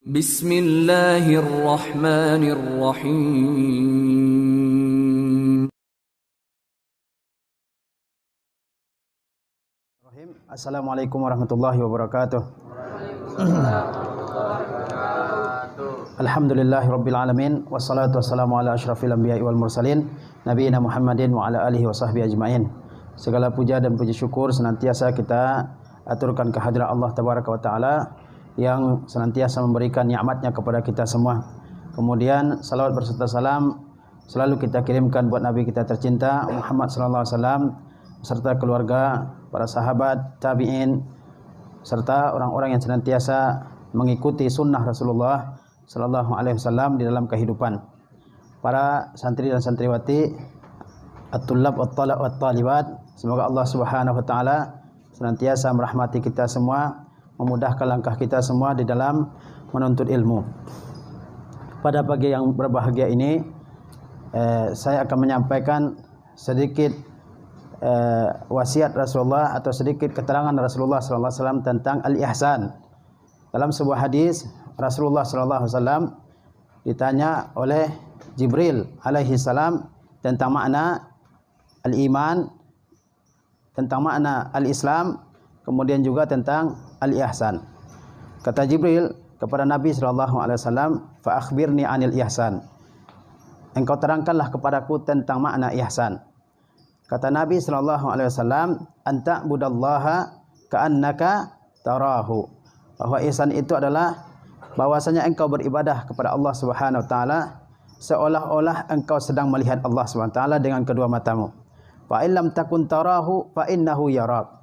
Bismillahirrahmanirrahim. Assalamualaikum warahmatullahi wabarakatuh. Alhamdulillahirabbil alamin wassalatu wassalamu ala asyrafil anbiya'i wal mursalin nabiyina Muhammadin wa ala alihi wa sahbihi ajmain. Segala puja dan puji syukur senantiasa kita aturkan kehadirat Allah tabaraka wa taala yang senantiasa memberikan nikmatnya kepada kita semua. Kemudian salawat berserta salam selalu kita kirimkan buat Nabi kita tercinta Muhammad sallallahu alaihi wasallam serta keluarga, para sahabat, tabi'in serta orang-orang yang senantiasa mengikuti sunnah Rasulullah sallallahu alaihi wasallam di dalam kehidupan. Para santri dan santriwati, at-tullab wat-talibat, semoga Allah Subhanahu wa taala senantiasa merahmati kita semua, memudahkan langkah kita semua di dalam menuntut ilmu. Pada pagi yang berbahagia ini, saya akan menyampaikan sedikit wasiat Rasulullah atau sedikit keterangan Rasulullah sallallahu alaihi wasallam tentang al-ihsan. Dalam sebuah hadis Rasulullah sallallahu alaihi wasallam ditanya oleh Jibril alaihi salam tentang makna al-iman, tentang makna al-Islam, kemudian juga tentang al-ihsan. Kata Jibril kepada Nabi sallallahu alaihi wasallam, "Fa akhbirni 'anil ihsan." Engkau terangkanlah kepadaku tentang makna ihsan. Kata Nabi sallallahu alaihi wasallam, "Anta budallaha ka'annaka tarahu." Bahwa ihsan itu adalah bahwasanya engkau beribadah kepada Allah Subhanahu wa taala seolah-olah engkau sedang melihat Allah Subhanahu wa taala dengan kedua matamu. Fa illam takun tarahu fa innahu yarak.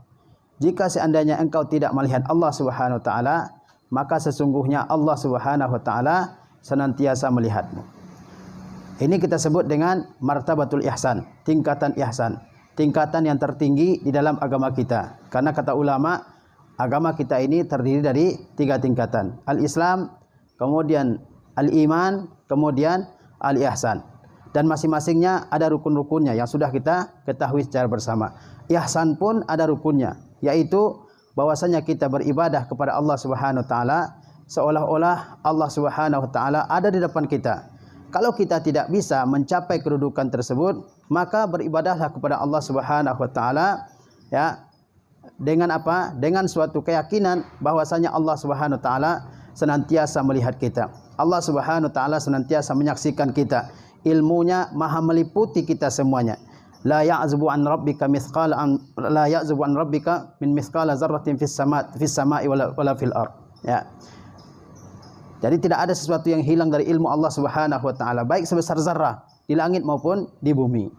Jika seandainya engkau tidak melihat Allah Subhanahu wa taala, maka sesungguhnya Allah Subhanahu wa taala senantiasa melihatmu. Ini kita sebut dengan martabatul ihsan, tingkatan ihsan, tingkatan yang tertinggi di dalam agama kita. Karena kata ulama, agama kita ini terdiri dari 3 tingkatan. Al-Islam, kemudian al-iman, kemudian al-ihsan. Dan masing-masingnya ada rukun-rukunnya yang sudah kita ketahui secara bersama. Ihsan pun ada rukunnya, yaitu bahwasanya kita beribadah kepada Allah Subhanahu wa taala seolah-olah Allah Subhanahu wa taala ada di depan kita. Kalau kita tidak bisa mencapai kedudukan tersebut, maka beribadahlah kepada Allah Subhanahu wa taala ya. Dengan apa? Dengan suatu keyakinan bahwasanya Allah Subhanahu wa taala senantiasa melihat kita. Allah Subhanahu wa taala senantiasa menyaksikan kita. Ilmunya maha meliputi kita semuanya. La ya'zubu an rabbika min mithqala dzarratin fis sama'i wala fil ard. Ya. Jadi tidak ada sesuatu yang hilang dari ilmu Allah Subhanahu wa taala, baik sebesar zarrah di langit maupun di bumi.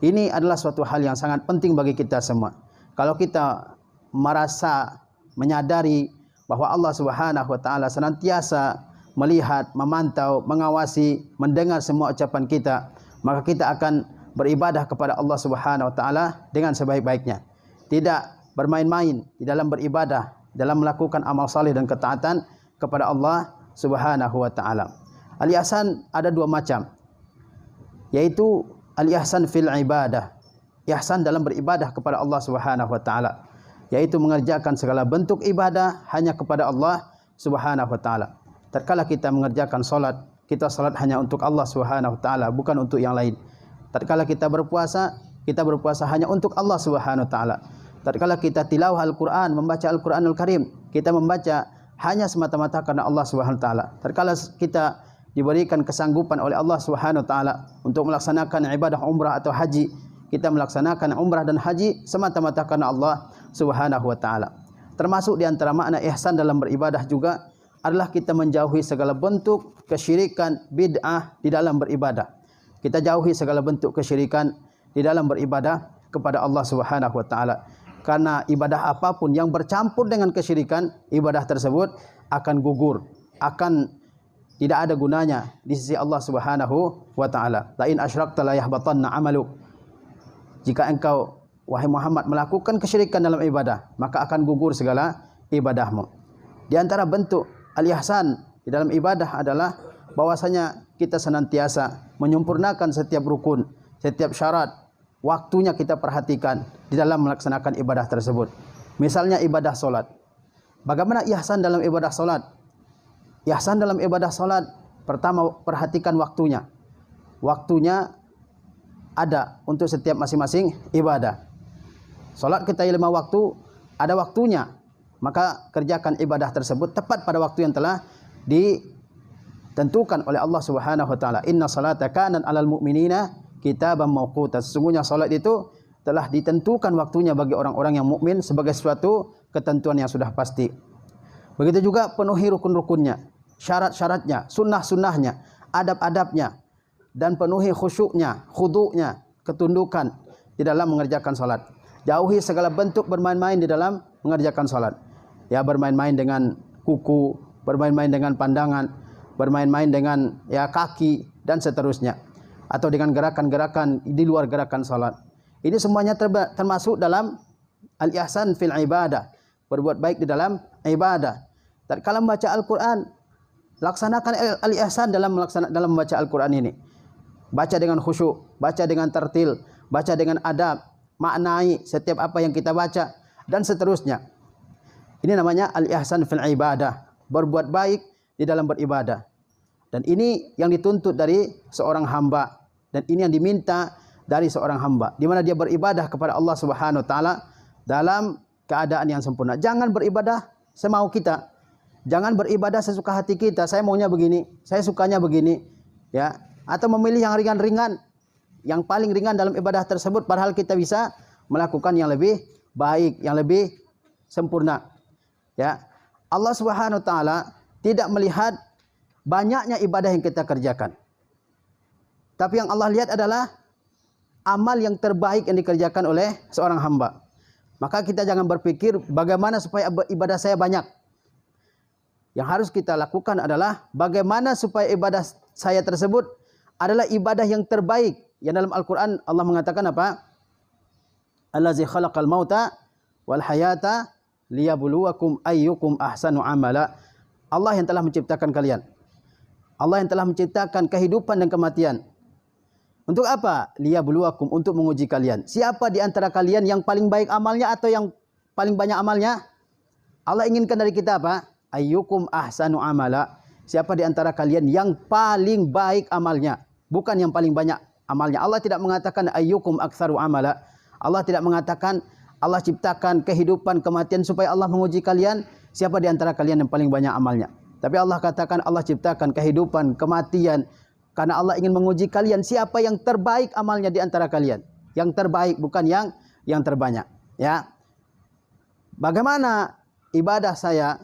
Ini adalah suatu hal yang sangat penting bagi kita semua. Kalau kita merasa menyadari bahwa Allah Subhanahu wa taala senantiasa melihat, memantau, mengawasi, mendengar semua ucapan kita, maka kita akan beribadah kepada Allah Subhanahu wa taala dengan sebaik-baiknya. Tidak bermain-main di dalam beribadah, dalam melakukan amal saleh dan ketaatan kepada Allah Subhanahu wa taala. Al-ihsan ada 2 macam, yaitu al-ihsan fil ibadah, ihsan dalam beribadah kepada Allah Subhanahu wa taala, yaitu mengerjakan segala bentuk ibadah hanya kepada Allah Subhanahu wa taala. Tatkala kita mengerjakan salat, kita salat hanya untuk Allah Subhanahu wa taala, bukan untuk yang lain. Tatkala kita berpuasa hanya untuk Allah Subhanahu wa taala. Tatkala kita tilawah Al-Qur'an, membaca Al-Qur'anul Karim, kita membaca hanya semata-mata karena Allah Subhanahu wa taala. Tatkala kita diberikan kesanggupan oleh Allah Subhanahu wa taala untuk melaksanakan ibadah umrah atau haji, kita melaksanakan umrah dan haji semata-mata karena Allah Subhanahu wa taala. Termasuk di antara makna ihsan dalam beribadah juga adalah kita menjauhi segala bentuk kesyirikan, bid'ah di dalam beribadah. Kita jauhi segala bentuk kesyirikan di dalam beribadah kepada Allah Subhanahu wa taala. Karena ibadah apapun yang bercampur dengan kesyirikan, ibadah tersebut akan gugur, akan tidak ada gunanya di sisi Allah Subhanahu wa taala. La in asyrakta la yahbatanna 'amaluk. Jika engkau wahai Muhammad melakukan kesyirikan dalam ibadah, maka akan gugur segala ibadahmu. Di antara bentuk al-ihsan di dalam ibadah adalah bahwasanya kita senantiasa menyempurnakan setiap rukun, setiap syarat, waktunya kita perhatikan di dalam melaksanakan ibadah tersebut. Misalnya ibadah solat. Bagaimana ihsan dalam ibadah solat? ihsan dalam ibadah salat, pertama perhatikan waktunya. Waktunya ada untuk setiap masing-masing ibadah. Salat kita 5 waktu, ada waktunya. Maka kerjakan ibadah tersebut tepat pada waktu yang telah ditentukan oleh Allah Subhanahu wa taala. Inna salata kanat 'alal mu'minina kitaban mauquta. Sesungguhnya salat itu telah ditentukan waktunya bagi orang-orang yang mukmin sebagai suatu ketentuan yang sudah pasti. Begitu juga penuhi rukun-rukunnya, syarat-syaratnya, sunnah-sunnahnya, adab-adabnya, dan penuhi khusyuknya, khudu'nya, ketundukan di dalam mengerjakan salat. Jauhi segala bentuk bermain-main di dalam mengerjakan salat. Ya, bermain-main dengan kuku, bermain-main dengan pandangan, bermain-main dengan ya kaki dan seterusnya, atau dengan gerakan-gerakan di luar gerakan salat. Ini semuanya termasuk dalam al-ihsan fil ibadah, berbuat baik di dalam ibadah. Tatkala membaca Al-Qur'an, laksanakan al-ihsan dalam membaca Al-Qur'an ini. Baca dengan khusyuk, baca dengan tartil, baca dengan adab, maknai setiap apa yang kita baca dan seterusnya. Ini namanya al-ihsan fil ibadah, berbuat baik di dalam beribadah. Dan ini yang dituntut dari seorang hamba, dan ini yang diminta dari seorang hamba, di mana dia beribadah kepada Allah Subhanahu wa taala dalam keadaan yang sempurna. Jangan beribadah semau kita. Jangan beribadah sesuka hati kita. Saya maunya begini, saya sukanya begini, ya. Atau memilih yang ringan-ringan, yang paling ringan dalam ibadah tersebut, padahal kita bisa melakukan yang lebih baik, yang lebih sempurna. Ya, Allah Subhanahu wa taala tidak melihat banyaknya ibadah yang kita kerjakan. Tapi yang Allah lihat adalah amal yang terbaik yang dikerjakan oleh seorang hamba. Maka kita jangan berpikir bagaimana supaya ibadah saya banyak. Yang harus kita lakukan adalah bagaimana supaya ibadah saya tersebut adalah ibadah yang terbaik. Yang dalam Al-Quran Allah mengatakan apa? Allazi khalaqal mauta wal hayata liyabluwakum ayyukum ahsanu amala. Allah yang telah menciptakan kalian. Allah yang telah menciptakan kehidupan dan kematian. Untuk apa? Liyabluwakum, untuk menguji kalian. Siapa di antara kalian yang paling baik amalnya atau yang paling banyak amalnya? Allah inginkan dari kita apa? Ayyukum ahsanu amala. Siapa di antara kalian yang paling baik amalnya, bukan yang paling banyak amalnya. Allah tidak mengatakan ayyukum aktsaru amala. Allah tidak mengatakan Allah ciptakan kehidupan kematian supaya Allah menguji kalian, siapa di antara kalian yang paling banyak amalnya. Tapi Allah katakan Allah ciptakan kehidupan kematian karena Allah ingin menguji kalian siapa yang terbaik amalnya di antara kalian. Yang terbaik, bukan yang terbanyak, ya. Bagaimana ibadah saya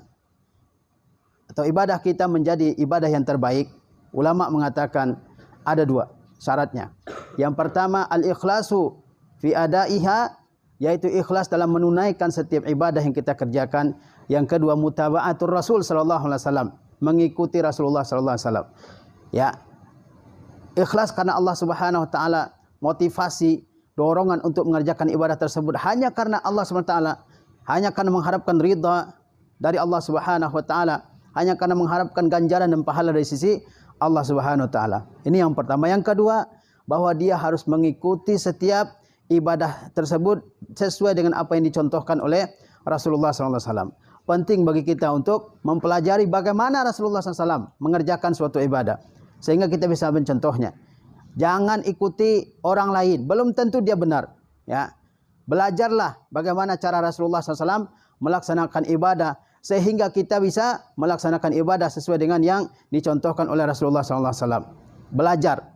atau ibadah kita menjadi ibadah yang terbaik? Ulama mengatakan ada 2 syaratnya. Yang pertama al-ikhlasu fi adaiha, yaitu ikhlas dalam menunaikan setiap ibadah yang kita kerjakan. Yang kedua mutaba'atur Rasul sallallahu alaihi wasallam, mengikuti Rasulullah sallallahu alaihi wasallam. Ya. Ikhlas karena Allah Subhanahu wa taala, motivasi, dorongan untuk mengerjakan ibadah tersebut hanya karena Allah Subhanahu wa taala, hanya karena mengharapkan ridha dari Allah Subhanahu wa taala, hanya karena mengharapkan ganjaran dan pahala dari sisi Allah Subhanahu wa taala. Ini yang pertama. Yang kedua, bahwa dia harus mengikuti setiap ibadah tersebut sesuai dengan apa yang dicontohkan oleh Rasulullah SAW. Penting bagi kita untuk mempelajari bagaimana Rasulullah SAW mengerjakan suatu ibadah, sehingga kita bisa mencontohnya. Jangan ikuti orang lain, belum tentu dia benar. Ya, belajarlah bagaimana cara Rasulullah SAW melaksanakan ibadah, sehingga kita bisa melaksanakan ibadah sesuai dengan yang dicontohkan oleh Rasulullah SAW. Belajar.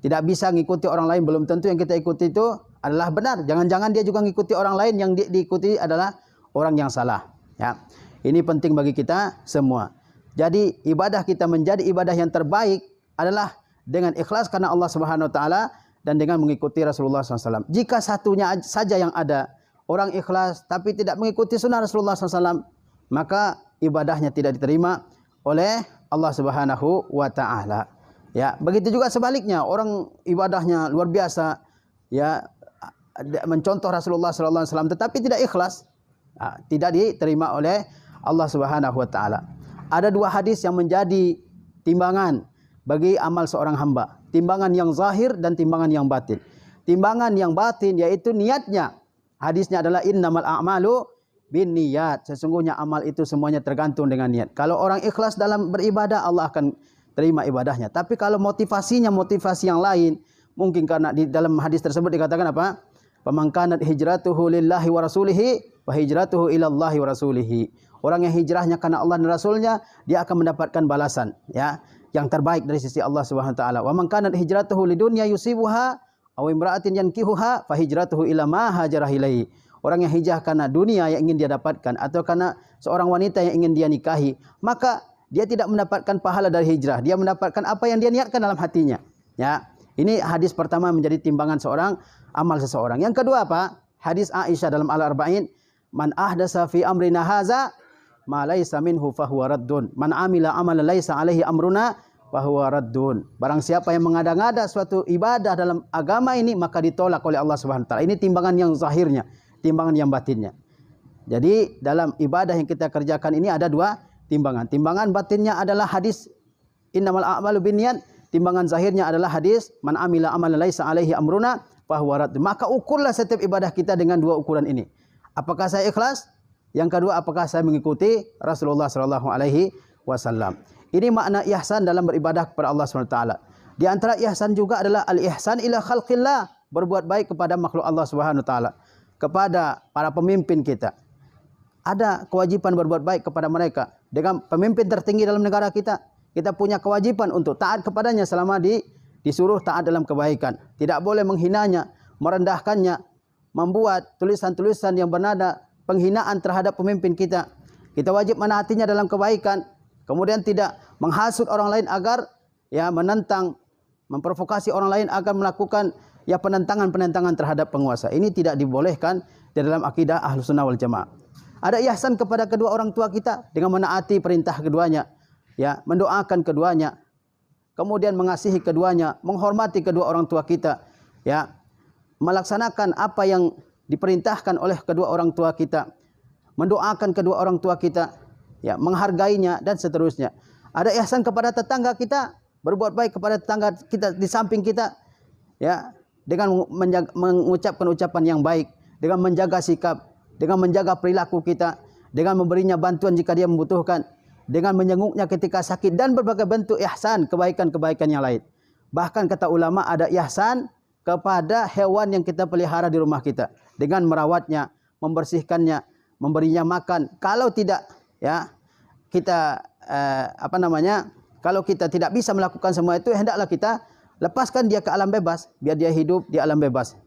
Tidak bisa mengikuti orang lain, belum tentu yang kita ikuti itu adalah benar. Jangan-jangan dia juga mengikuti orang lain, yang diikuti adalah orang yang salah. Ya, ini penting bagi kita semua. Jadi ibadah kita menjadi ibadah yang terbaik adalah dengan ikhlas karena Allah Subhanahu wa taala dan dengan mengikuti Rasulullah SAW. Jika satunya saja yang ada, orang ikhlas tapi tidak mengikuti sunnah Rasulullah SAW, maka ibadahnya tidak diterima oleh Allah Subhanahu wa taala. Ya, begitu juga sebaliknya, orang ibadahnya luar biasa, ya, mencontoh Rasulullah SAW tetapi tidak ikhlas, tidak diterima oleh Allah Subhanahu wa taala. Ada 2 hadis yang menjadi timbangan bagi amal seorang hamba. Timbangan yang zahir dan timbangan yang batin. Timbangan yang batin yaitu niatnya. Hadisnya adalah innamal a'malu binniyat. Sesungguhnya amal itu semuanya tergantung dengan niat. Kalau orang ikhlas dalam beribadah, Allah akan terima ibadahnya. Tapi kalau motivasinya motivasi yang lain, mungkin karena di dalam hadis tersebut dikatakan apa? Faman kanat hijratuhu lillahi wa rasulihi wa hijratuhu ilallahi wa rasulihi. Orang yang hijrahnya karena Allah dan Rasulnya, dia akan mendapatkan balasan, ya, yang terbaik dari sisi Allah Subhanahu wa taala. Wa man kanat hijratuhu lidunya yusibuha aw imra'atin yankihuha fa hijratuhu ila ma hajara ilaihi. Orang yang hijrah karena dunia yang ingin dia dapatkan atau karena seorang wanita yang ingin dia nikahi, maka dia tidak mendapatkan pahala dari hijrah. Dia mendapatkan apa yang dia niatkan dalam hatinya, ya. Ini hadis pertama menjadi timbangan seorang, amal seseorang. Yang kedua apa? Hadis Aisyah dalam Al-Arba'in, man ahdasa fi amrina haza ma laisa minhu fahuwa raddun. Man amila amalan laisa alaihi amruna fahuwa raddun. Barang siapa yang mengada-ngada suatu ibadah dalam agama ini, maka ditolak oleh Allah Subhanahu wa taala. Ini timbangan yang zahirnya, timbangan yang batinnya. Jadi dalam ibadah yang kita kerjakan ini ada dua timbangan. Timbangan batinnya adalah hadis innamal a'malu binniyat. Timbangan zahirnya adalah hadis man amila amalan laisa alaihi amruna fahuwa radd. Maka ukurlah setiap ibadah kita dengan dua ukuran ini. Apakah saya ikhlas? Yang kedua, apakah saya mengikuti Rasulullah sallallahu alaihi wasallam? Ini makna ihsan dalam beribadah kepada Allah Subhanahu wa taala. Di antara ihsan juga adalah al-ihsan ila khalqillah, berbuat baik kepada makhluk Allah Subhanahu wa taala, kepada para pemimpin kita. Ada kewajiban berbuat baik kepada mereka. Dengan pemimpin tertinggi dalam negara kita, kita punya kewajiban untuk taat kepadanya selama disuruh taat dalam kebaikan. Tidak boleh menghinanya, merendahkannya, membuat tulisan-tulisan yang bernada penghinaan terhadap pemimpin kita. Kita wajib menaatinya dalam kebaikan. Kemudian tidak menghasut orang lain agar ya menentang, memprovokasi orang lain agar melakukan ya penentangan-penentangan terhadap penguasa. Ini tidak dibolehkan di dalam akidah Ahlussunnah wal Jamaah. Ada ihsan kepada kedua orang tua kita dengan menaati perintah keduanya, ya, mendoakan keduanya, kemudian mengasihi keduanya, menghormati kedua orang tua kita, ya, melaksanakan apa yang diperintahkan oleh kedua orang tua kita, mendoakan kedua orang tua kita, ya, menghargainya dan seterusnya. Ada ihsan kepada tetangga kita, berbuat baik kepada tetangga kita di samping kita, ya, dengan mengucapkan ucapan yang baik, dengan menjaga sikap, dengan menjaga perilaku kita, dengan memberinya bantuan jika dia membutuhkan, dengan menjenguknya ketika sakit, dan berbagai bentuk ihsan, kebaikan-kebaikan yang lain. Bahkan kata ulama ada ihsan kepada hewan yang kita pelihara di rumah kita, dengan merawatnya, membersihkannya, memberinya makan. Kalau tidak, ya, kita kalau kita tidak bisa melakukan semua itu, hendaklah kita lepaskan dia ke alam bebas, biar dia hidup di alam bebas.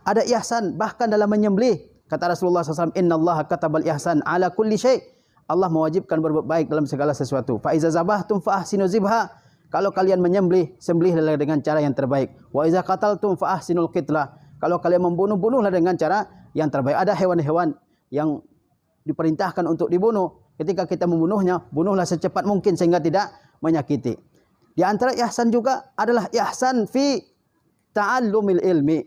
Ada ihsan bahkan dalam menyembelih. Kata Rasulullah SAW, innallaha katabal ihsan ala kulli syai'. Allah mewajibkan berbuat baik dalam segala sesuatu. Fa iza zabahtum fa ahsinu zibha. Kalau kalian menyembelih, sembelihlah dengan cara yang terbaik. Wa iza qataltum fa ahsinul qitlah. Kalau kalian membunuh, bunuhlah dengan cara yang terbaik. Ada hewan-hewan yang diperintahkan untuk dibunuh. Ketika kita membunuhnya, bunuhlah secepat mungkin sehingga tidak menyakiti. Di antara ihsan juga adalah ihsan fi ta'allumil ilmi.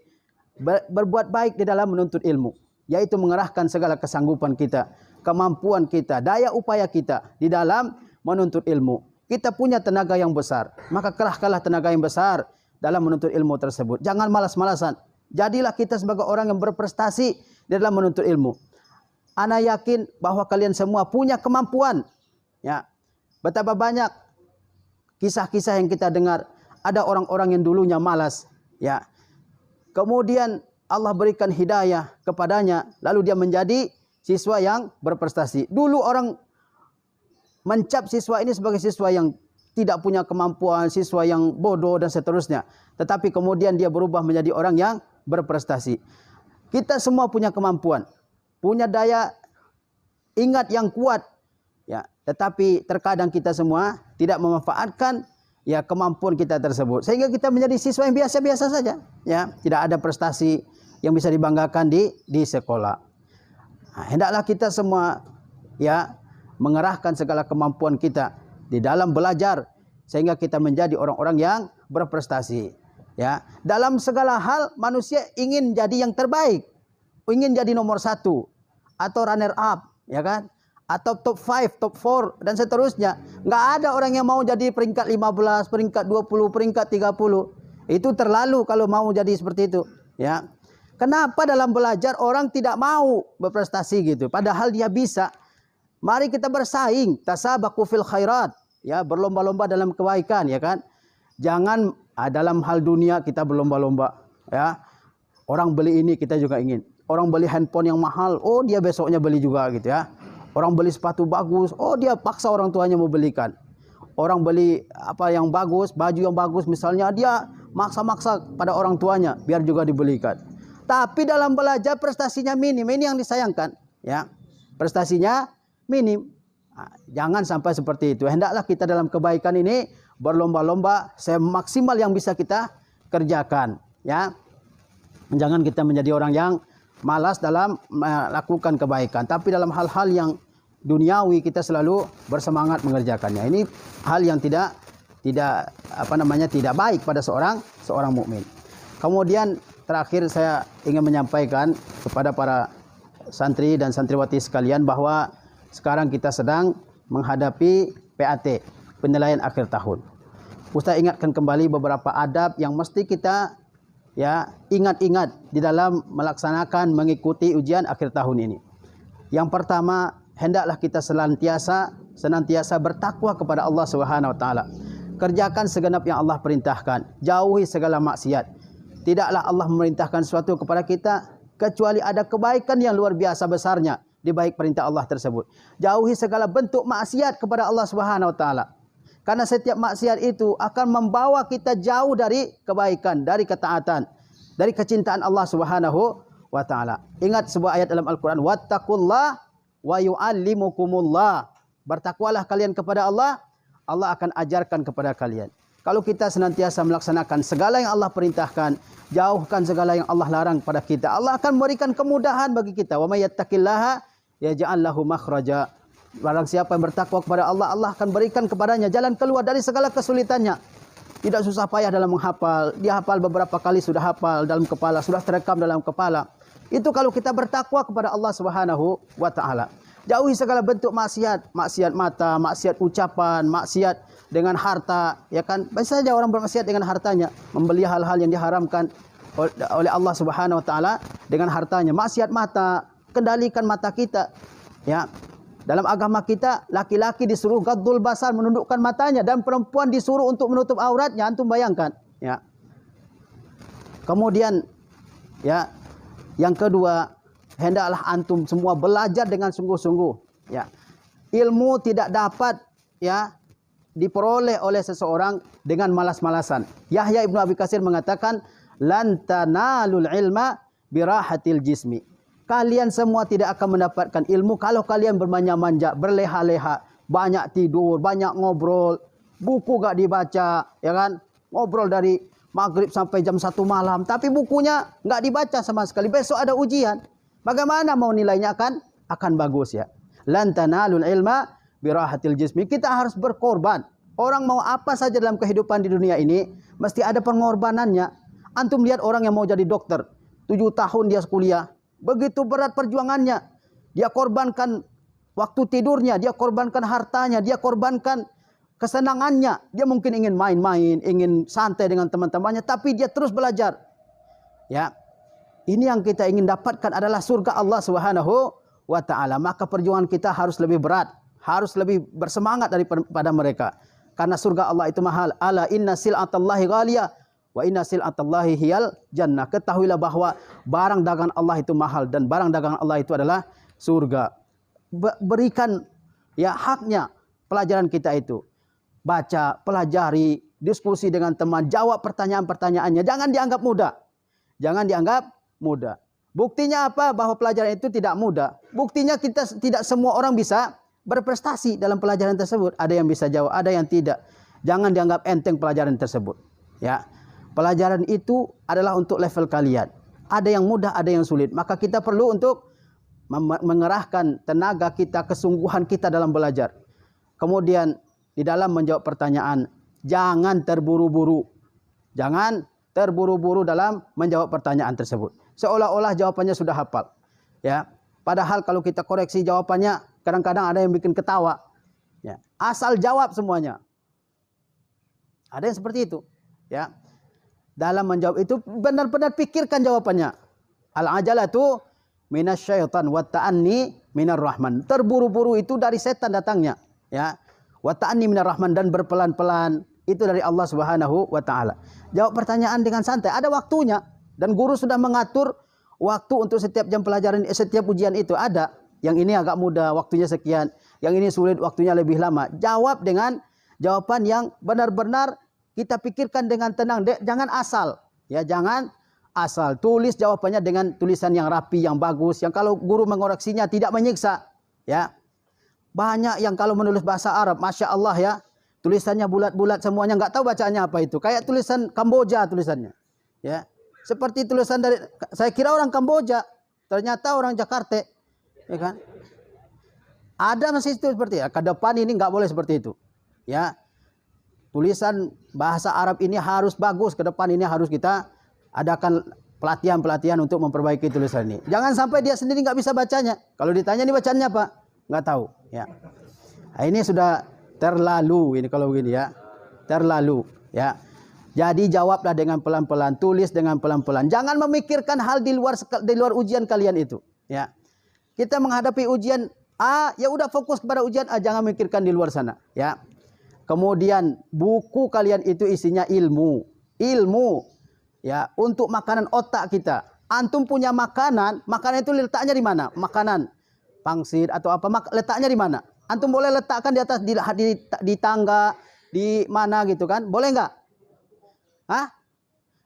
Berbuat baik di dalam menuntut ilmu, yaitu mengerahkan segala kesanggupan kita, kemampuan kita, daya upaya kita di dalam menuntut ilmu. Kita punya tenaga yang besar, maka kerahkanlah tenaga yang besar dalam menuntut ilmu tersebut. Jangan malas-malasan. Jadilah kita sebagai orang yang berprestasi di dalam menuntut ilmu. Ana yakin bahwa kalian semua punya kemampuan. Ya, betapa banyak kisah-kisah yang kita dengar. Ada orang-orang yang dulunya malas, ya. Kemudian Allah berikan hidayah kepadanya, lalu dia menjadi siswa yang berprestasi. Dulu orang mencap siswa ini sebagai siswa yang tidak punya kemampuan, siswa yang bodoh dan seterusnya. Tetapi kemudian dia berubah menjadi orang yang berprestasi. Kita semua punya kemampuan, punya daya ingat yang kuat, ya. Tetapi terkadang kita semua tidak memanfaatkan ya kemampuan kita tersebut, sehingga kita menjadi siswa yang biasa-biasa saja, ya, tidak ada prestasi yang bisa dibanggakan di sekolah. Nah, hendaklah kita semua ya mengerahkan segala kemampuan kita di dalam belajar sehingga kita menjadi orang-orang yang berprestasi, ya. Dalam segala hal manusia ingin jadi yang terbaik, ingin jadi nomor 1 atau runner up, ya kan? Atau top 5, top 4 dan seterusnya. Enggak ada orang yang mau jadi peringkat 15, peringkat 20, peringkat 30. Itu terlalu kalau mau jadi seperti itu, ya. Kenapa dalam belajar orang tidak mau berprestasi gitu? Padahal dia bisa. Mari kita bersaing, tasabaku fil khairat, ya, berlomba-lomba dalam kebaikan, ya kan? Jangan dalam hal dunia kita berlomba-lomba, ya. Orang beli ini kita juga ingin. Orang beli handphone yang mahal, oh dia besoknya beli juga gitu ya. Orang beli sepatu bagus, oh dia paksa orang tuanya mau belikan. Orang beli apa yang bagus, baju yang bagus misalnya, dia maksa-maksa pada orang tuanya biar juga dibelikan. Tapi dalam belajar prestasinya minim, ini yang disayangkan, ya. Prestasinya minim. Nah, jangan sampai seperti itu. Hendaklah kita dalam kebaikan ini berlomba-lomba semaksimal yang bisa kita kerjakan, ya. Jangan kita menjadi orang yang malas dalam melakukan kebaikan, tapi dalam hal-hal yang duniawi kita selalu bersemangat mengerjakannya. Ini hal yang tidak baik pada seorang mukmin. Kemudian terakhir saya ingin menyampaikan kepada para santri dan santriwati sekalian bahwa sekarang kita sedang menghadapi PAT, penilaian akhir tahun. Ustaz ingatkan kembali beberapa adab yang mesti kita ingat-ingat di dalam melaksanakan mengikuti ujian akhir tahun ini. Yang pertama, hendaklah kita senantiasa bertakwa kepada Allah Subhanahu wa taala. Kerjakan segenap yang Allah perintahkan, jauhi segala maksiat. Tidaklah Allah memerintahkan sesuatu kepada kita kecuali ada kebaikan yang luar biasa besarnya di balik perintah Allah tersebut. Jauhi segala bentuk maksiat kepada Allah Subhanahu wa taala. Karena setiap maksiat itu akan membawa kita jauh dari kebaikan, dari ketaatan, dari kecintaan Allah Subhanahu wa taala. Ingat sebuah ayat dalam Al-Qur'an, wattaqullah wa yu'allimukumullah. Bertakwalah kalian kepada Allah, Allah akan ajarkan kepada kalian. Kalau kita senantiasa melaksanakan segala yang Allah perintahkan, jauhkan segala yang Allah larang pada kita, Allah akan memberikan kemudahan bagi kita. Wa may yattaqillaha yaj'al lahu makhraja. Barang siapa yang bertakwa kepada Allah, Allah akan berikan kepadanya jalan keluar dari segala kesulitannya. Tidak susah payah dalam menghafal. Dia hafal beberapa kali sudah hafal dalam kepala, sudah terekam dalam kepala. Itu kalau kita bertakwa kepada Allah Subhanahu wa taala. Jauhi segala bentuk maksiat, maksiat mata, maksiat ucapan, maksiat dengan harta, ya kan? Bisa saja orang bermaksiat dengan hartanya, membeli hal-hal yang diharamkan oleh Allah Subhanahu wa taala dengan hartanya. Maksiat mata, kendalikan mata kita. Ya. Dalam agama kita, laki-laki disuruh gaddul basar, menundukkan matanya, dan perempuan disuruh untuk menutup auratnya. Antum bayangkan, ya. Kemudian, ya, yang kedua, hendaklah antum semua belajar dengan sungguh-sungguh, ya. Ilmu tidak dapat, ya, diperoleh oleh seseorang dengan malas-malasan. Yahya Ibnu Abi Katsir mengatakan, lan tanalul ilma birahatil jismi. Kalian semua tidak akan mendapatkan ilmu kalau kalian bermanja-manja, berleha-leha, banyak tidur, banyak ngobrol, buku gak dibaca, ya kan? Ngobrol dari maghrib sampai jam 1 malam, tapi bukunya gak dibaca sama sekali. Besok ada ujian. Bagaimana mau nilainya akan bagus, ya? Lan tanalul ilma birahatil jismi. Kita harus berkorban. Orang mau apa saja dalam kehidupan di dunia ini, mesti ada pengorbanannya. Antum lihat orang yang mau jadi dokter, 7 tahun dia kuliah. Begitu berat perjuangannya. Dia korbankan waktu tidurnya, dia korbankan hartanya, dia korbankan kesenangannya. Dia mungkin ingin main-main, ingin santai dengan teman-temannya, tapi dia terus belajar. Ya. Ini yang kita ingin dapatkan adalah surga Allah Subhanahu wa taala. Maka perjuangan kita harus lebih berat, harus lebih bersemangat daripada mereka. Karena surga Allah itu mahal. Ala inna sil'atallahi ghaliyah. Wa inna sil'atallahi hiyal jannah. Ketahuilah bahwa barang dagangan Allah itu mahal dan barang dagangan Allah itu adalah surga. Berikan, ya, haknya pelajaran kita itu. Baca, pelajari, diskusi dengan teman, jawab pertanyaan-pertanyaannya. Jangan dianggap mudah. Jangan dianggap mudah. Buktinya apa? Bahwa pelajaran itu tidak mudah. Buktinya kita tidak semua orang bisa berprestasi dalam pelajaran tersebut. Ada yang bisa jawab, ada yang tidak. Jangan dianggap enteng pelajaran tersebut. Ya. Pelajaran itu adalah untuk level kalian. Ada yang mudah, ada yang sulit. Maka kita perlu untuk mengerahkan tenaga kita, kesungguhan kita dalam belajar. Kemudian di dalam menjawab pertanyaan, jangan terburu-buru. Jangan terburu-buru dalam menjawab pertanyaan tersebut. Seolah-olah jawabannya sudah hafal. Ya. Padahal kalau kita koreksi jawabannya, kadang-kadang ada yang bikin ketawa. Ya. Asal jawab semuanya. Ada yang seperti itu. Ya. Dalam menjawab itu benar-benar pikirkan jawabannya. Al-ajalatu minasyaitan wa ta'anni minar rahman. Terburu-buru itu dari setan datangnya, ya. Wa ta'anni minar rahman, dan berpelan-pelan itu dari Allah Subhanahu wa taala. Jawab pertanyaan dengan santai, ada waktunya, dan guru sudah mengatur waktu untuk setiap jam pelajaran, setiap ujian itu ada. Yang ini agak mudah, waktunya sekian. Yang ini sulit, waktunya lebih lama. Jawab dengan jawaban yang benar-benar kita pikirkan dengan tenang. Jangan asal, ya, jangan asal. Tulis jawabannya dengan tulisan yang rapi, yang bagus, yang kalau guru mengoreksinya tidak menyiksa, ya. Banyak yang kalau menulis bahasa Arab, Masya Allah, ya, tulisannya bulat-bulat semuanya, nggak tahu bacaannya apa itu. Kayak tulisan Kamboja tulisannya, ya. Seperti tulisan dari, saya kira orang Kamboja, ternyata orang Jakarta, ya kan. Ada masih itu seperti, ya. Ke depan ini nggak boleh seperti itu, ya. Tulisan bahasa Arab ini harus bagus, ke depan ini harus kita adakan pelatihan-pelatihan untuk memperbaiki tulisan ini. Jangan sampai dia sendiri nggak bisa bacanya. Kalau ditanya ini bacanya apa, nggak tahu, ya. Nah, ini sudah terlalu ini kalau begini, ya, terlalu, ya. Jadi jawablah dengan pelan-pelan, tulis dengan pelan-pelan. Jangan memikirkan hal di luar ujian kalian itu, ya. Kita menghadapi ujian A, ya udah fokus kepada ujian A, jangan mikirkan di luar sana, ya. Kemudian buku kalian itu isinya ilmu, ya, untuk makanan otak kita. Antum punya makanan itu letaknya di mana? Makanan pangsit atau apa, letaknya di mana? Antum boleh letakkan di atas, di tangga, di mana gitu kan? Boleh nggak? Hah?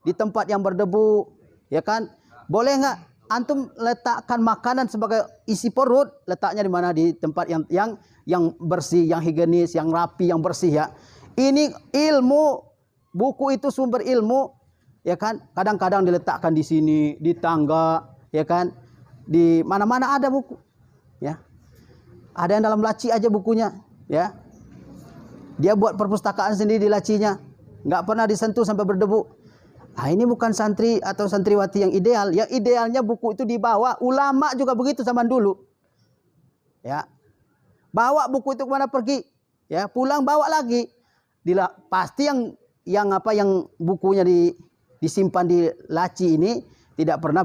Di tempat yang berdebu, ya kan? Boleh nggak? Antum letakkan makanan sebagai isi perut, letaknya di mana? Di tempat yang bersih, yang higienis, yang rapi, yang bersih, ya. Ini ilmu, buku itu sumber ilmu, ya kan? Kadang-kadang diletakkan di sini, di tangga, ya kan? Di mana-mana ada buku, ya. Ada yang dalam laci aja bukunya, ya. Dia buat perpustakaan sendiri di lacinya, nggak pernah disentuh sampai berdebu. Nah, ini bukan santri atau santriwati yang ideal. Yang idealnya buku itu dibawa. Ulama juga begitu zaman dulu, ya. Bawa buku itu kemana pergi, ya, pulang bawa lagi. Pasti yang bukunya disimpan di laci ini tidak pernah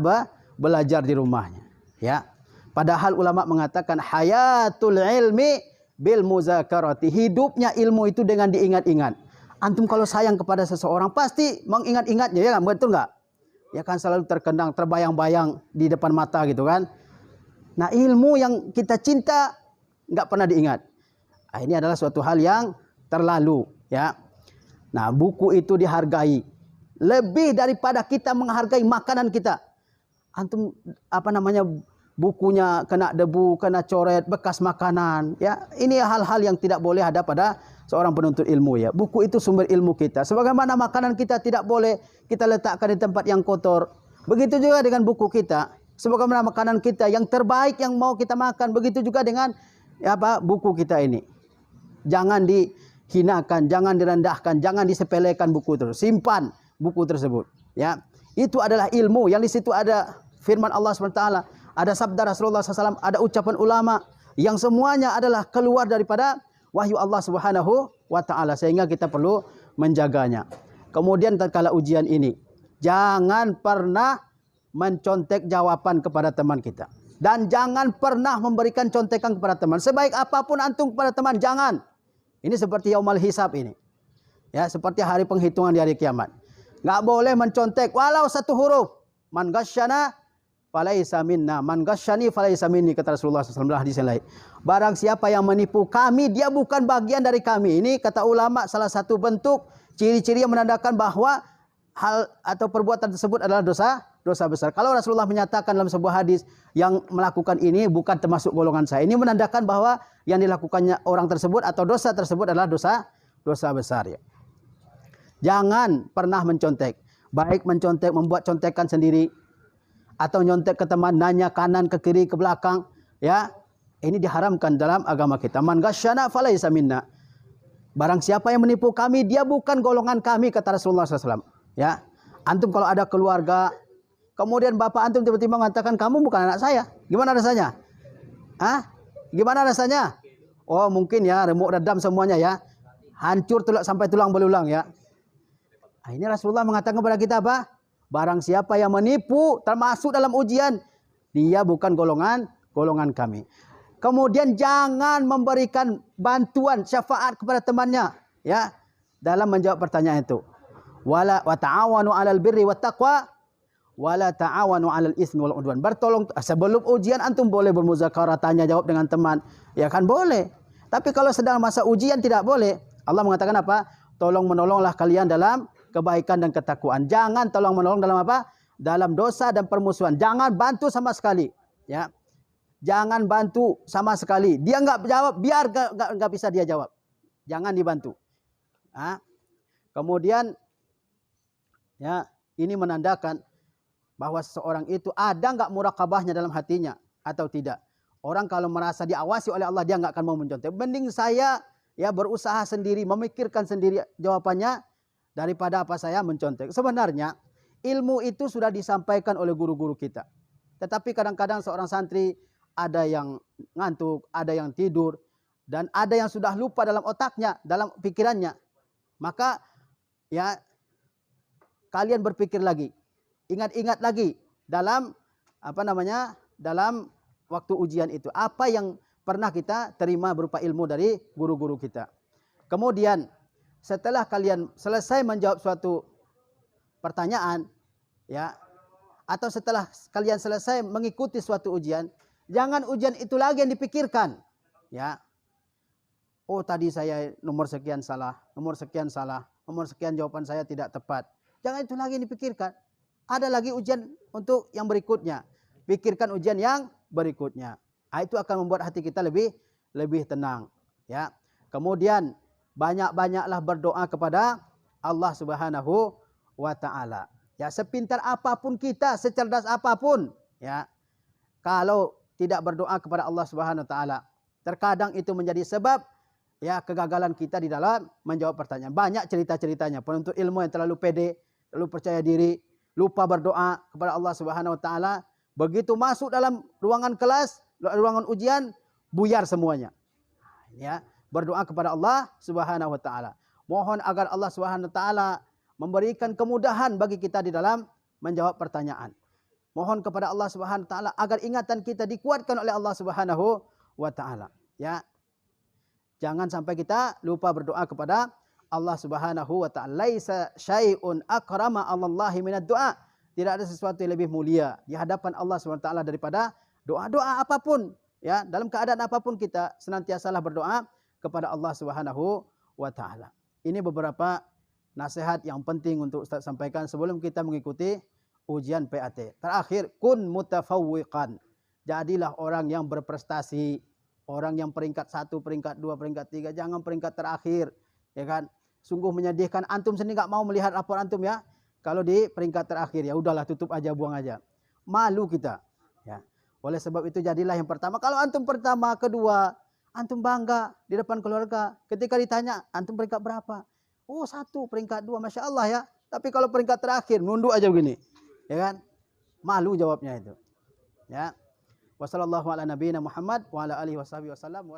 belajar di rumahnya, ya. Padahal ulama mengatakan hayatul ilmi bil muzakarati. Hidupnya ilmu itu dengan diingat-ingat. Antum kalau sayang kepada seseorang pasti mengingat-ingatnya, ya kan? Betul nggak? Ya kan, selalu terkenang, terbayang-bayang di depan mata gitu kan. Nah, ilmu yang kita cinta nggak pernah diingat. Nah, ini adalah suatu hal yang terlalu, ya. Nah, buku itu dihargai lebih daripada kita menghargai makanan kita. Antum bukunya kena debu, kena coret, bekas makanan, ya. Ini hal-hal yang tidak boleh ada pada seorang penuntut ilmu, ya. Buku itu sumber ilmu kita. Sebagaimana makanan kita tidak boleh kita letakkan di tempat yang kotor, begitu juga dengan buku kita. Sebagaimana makanan kita yang terbaik yang mau kita makan, begitu juga dengan buku kita ini. Jangan dihinakan, jangan direndahkan, jangan disepelekan buku itu. Simpan buku tersebut, ya. Itu adalah ilmu yang di situ ada firman Allah SWT, ada sabda Rasulullah SAW, ada ucapan ulama yang semuanya adalah keluar daripada wahyu Allah Subhanahu wa taala, sehingga kita perlu menjaganya. Kemudian tatkala ujian ini, jangan pernah mencontek jawaban kepada teman kita. Dan jangan pernah memberikan contekan kepada teman. Sebaik apapun antum kepada teman, jangan. Ini seperti yaumul hisab ini, ya, seperti hari penghitungan di hari kiamat. Nggak boleh mencontek walau satu huruf. Man ghasyana falaisa minna, man ghasyani falaisa minni, kata Rasulullah SAW hadis yang lain. Barang siapa yang menipu kami, dia bukan bagian dari kami. Ini kata ulama salah satu bentuk ciri-ciri yang menandakan bahwa hal atau perbuatan tersebut adalah dosa besar. Kalau Rasulullah menyatakan dalam sebuah hadis yang melakukan ini bukan termasuk golongan saya, ini menandakan bahwa yang dilakukannya orang tersebut atau dosa tersebut adalah dosa besar, ya. Jangan pernah mencontek. Baik mencontek, membuat contekan sendiri, atau nyontek ke teman, nanya kanan ke kiri ke belakang, ya. Ini diharamkan dalam agama kita. Man ghasyana falaisa minna. Barang siapa yang menipu kami, dia bukan golongan kami, kata Rasulullah SAW. Ya, antum kalau ada keluarga, kemudian bapak antum tiba-tiba mengatakan kamu bukan anak saya, gimana rasanya? Gimana rasanya? Oh, mungkin ya remuk redam semuanya, ya, hancur sampai tulang belulang, ya. Nah, ini Rasulullah mengatakan kepada kita apa? Barang siapa yang menipu termasuk dalam ujian, dia bukan golongan kami. Kemudian jangan memberikan bantuan syafaat kepada temannya, ya, dalam menjawab pertanyaan itu. Wala wa ta'awanu 'alal birri wat taqwa wala ta'awanu 'alal itsmi wal 'udwan. Bertolong sebelum ujian antum boleh bermuzakarah, tanya jawab dengan teman, ya kan boleh. Tapi kalau sedang masa ujian tidak boleh. Allah mengatakan apa? Tolong menolonglah kalian dalam kebaikan dan ketakwaan. Jangan tolong menolong dalam apa? Dalam dosa dan permusuhan. Jangan bantu sama sekali, ya. Jangan bantu sama sekali. Dia enggak jawab, biar enggak bisa dia jawab. Jangan dibantu. Kemudian, ya, ini menandakan bahwa seseorang itu ada enggak muraqabahnya dalam hatinya atau tidak. Orang kalau merasa diawasi oleh Allah, dia enggak akan mau mencontek. Mending saya, ya, berusaha sendiri, memikirkan sendiri jawabannya daripada apa saya mencontek. Sebenarnya ilmu itu sudah disampaikan oleh guru-guru kita. Tetapi kadang-kadang seorang santri ada yang ngantuk, ada yang tidur, dan ada yang sudah lupa dalam otaknya, dalam pikirannya. Maka, ya, kalian berpikir lagi, ingat-ingat lagi dalam dalam waktu ujian itu, apa yang pernah kita terima berupa ilmu dari guru-guru kita. Kemudian setelah kalian selesai menjawab suatu pertanyaan, ya, atau setelah kalian selesai mengikuti suatu ujian, jangan ujian itu lagi yang dipikirkan, ya. Oh, tadi saya nomor sekian salah, nomor sekian salah, nomor sekian jawaban saya tidak tepat. Jangan itu lagi yang dipikirkan. Ada lagi ujian untuk yang berikutnya. Pikirkan ujian yang berikutnya. Itu akan membuat hati kita lebih tenang, ya. Kemudian banyak-banyaklah berdoa kepada Allah Subhanahu wa taala. Ya, sepintar apapun kita, secerdas apapun, ya, kalau tidak berdoa kepada Allah Subhanahu wa taala, terkadang itu menjadi sebab, ya, kegagalan kita di dalam menjawab pertanyaan. Banyak cerita-ceritanya. Penuntut ilmu yang terlalu pede, terlalu percaya diri, lupa berdoa kepada Allah Subhanahu wa taala, begitu masuk dalam ruangan kelas, ruangan ujian, buyar semuanya. Ya, berdoa kepada Allah Subhanahu wa taala. Mohon agar Allah Subhanahu wa taala memberikan kemudahan bagi kita di dalam menjawab pertanyaan. Mohon kepada Allah Subhanahu wa taala agar ingatan kita dikuatkan oleh Allah Subhanahu wa taala, ya. Jangan sampai kita lupa berdoa kepada Allah Subhanahu wa taala. Laisa syai'un akrama 'alallahi minad du'a. Tidak ada sesuatu yang lebih mulia di hadapan Allah Subhanahu wa taala daripada doa-doa apapun, ya. Dalam keadaan apapun kita senantiasalah berdoa kepada Allah Subhanahu wa taala. Ini beberapa nasihat yang penting untuk Ustaz sampaikan sebelum kita mengikuti ujian PAT. Terakhir, kun mutafawwiqan. Jadilah orang yang berprestasi, orang yang peringkat 1, peringkat 2, peringkat 3, jangan peringkat terakhir, ya kan? Sungguh menyedihkan, antum sendiri enggak mau melihat rapor antum, ya. Kalau di peringkat terakhir, ya udahlah, tutup aja, buang aja. Malu kita, ya. Oleh sebab itu jadilah yang pertama. Kalau antum pertama, kedua, antum bangga di depan keluarga. Ketika ditanya, antum peringkat berapa? Oh, 1, peringkat 2, Masya Allah, ya. Tapi kalau peringkat terakhir, nunduk aja begini, ya kan? Malu jawabnya itu, ya. Wassallallahu ala nabiyina Muhammad wa ala alihi washabihi wasallam.